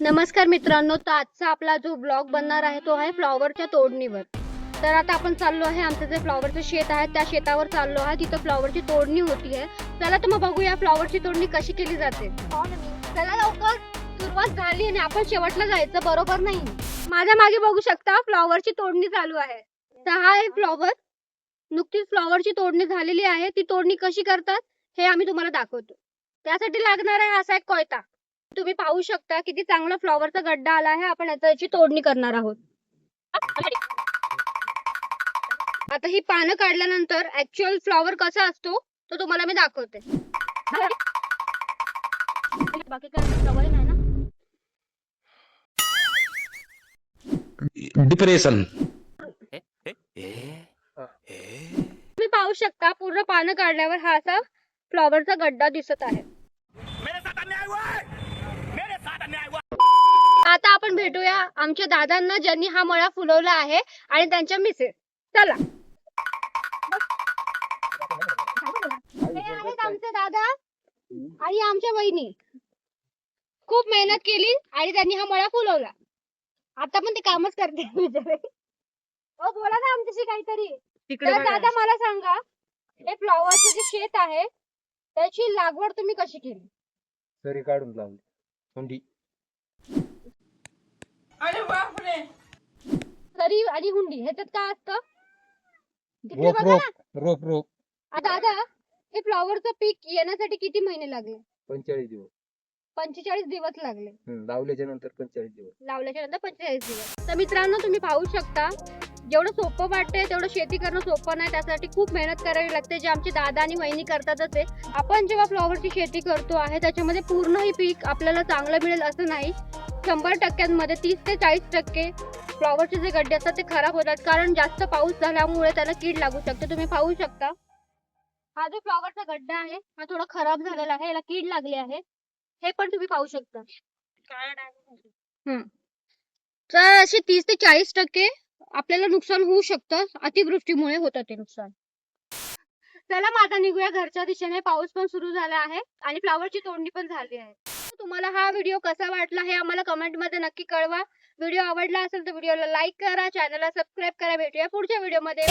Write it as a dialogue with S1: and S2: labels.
S1: नमस्कार मित्रांनो, तर आजचा आपला जो ब्लॉग बनणार आहे तो आहे फ्लॉवरच्या तोडणीवर. तर आता आपण चाललो आहे, आमचं जे फ्लॉवरचं शेत आहे त्या शेतावर चाललो आहे. तिथं फ्लॉवरची तोडणी होती आहे. चला तर मग बघूया फ्लॉवरची तोडणी कशी केली जाते. चला लवकर, सुरुवात झाली आणि आपण शेवटला जायचं, बरोबर नाही. माझ्या मागे बघू शकता फ्लॉवरची तोडणी चालू आहे. तर हा आहे फ्लॉवर. नुकतीच फ्लॉवरची तोडणी झालेली आहे. ती तोडणी कशी करतात हे आम्ही तुम्हाला दाखवतो. त्यासाठी लागणार आहे असा एक कोयता. तुम्ही पाहू शकता किती चांगला फ्लॉवरचा गड्डा आला आहे. आपण याची तोडणी करणार आहोत. आता ही पानं काढल्यानंतर ऍक्च्युअल फ्लॉवर कसा असतो तो तुम्हाला मी दाखवते. बाकी काय सवय नाही ना.
S2: डिप्रेशन.
S1: तुम्ही पाहू शकता पूर्ण पानं काढल्यावर हा असा फ्लॉवरचा गड्डा दिसत आहे. आता आपण भेटूया आमच्या दादांना ज्यांनी हा मळा फुलवला आहे आणि त्यांच्या मिसेस. चला. हे आहेत आमचे दादा आणि आमच्या वहिनी. खूप मेहनत केली आणि त्यांनी हा मळा फुलवला. आता पण ते कामच करते बिचारे. ओ बोला ना आमच्याशी काहीतरी. तर दादा मला सांगा, हे फ्लॉवरचे जे शेत आहे त्याची लागवड तुम्ही कशी केली?
S3: सरी काढून लावली हुंडी.
S1: सरी आणि हुंडी ह्याच्यात काय असतं? तिकडे
S3: रोप
S1: बघा ना.
S3: रोप रोप
S1: दादा, हे फ्लॉवरचं पीक येण्यासाठी किती महिने लागले?
S3: 45 दिवस.
S1: 45 दिवस लागले.
S3: लावल्याच्या नंतर 45 दिवस.
S1: लावल्याच्या नंतर 45 दिवस. तर मित्रांनो, तुम्ही पाहू शकता जेवढं सोपं वाटतंय तेवढं शेती करणं सोपं नाही. त्यासाठी खूप मेहनत करावी लागते, जे आमचे दादा आणि वहिनी करतातच आहे. आपण जेव्हा फ्लॉवरची शेती करतो आहे त्याच्यामध्ये पूर्ण ही पीक आपल्याला चांगलं मिळेल असं नाही. 100% 30 ते 40% फ्लॉवरचे जे गड्डे असतात ते खराब होतात, कारण जास्त पाऊस झाल्यामुळे त्याला कीड लागू शकते. तुम्ही पाहू शकता हा जो फ्लॉवरचा गड्डा आहे हा थोडा खराब झालेला आहे, याला कीड लागली आहे. हे पण तुम्ही पाहू शकता. तर असे 30 ते 40% आपल्याला नुकसान होऊ शकतं. अतिवृष्टीमुळे होतं ते नुकसान. चला मग आता निघूया घरच्या दिशेने. पाऊस पण सुरू झाला आहे आणि फ्लॉवरची तोडणी पण झाली आहे. तुम्हाला हा व्हिडिओ कसा वाटला हे आम्हाला कमेंट मध्ये नक्की कळवा. व्हिडिओ आवडला असेल तर व्हिडिओला लाईक करा, चॅनलला सबस्क्राईब करा. भेटूया पुढच्या व्हिडिओ मध्ये.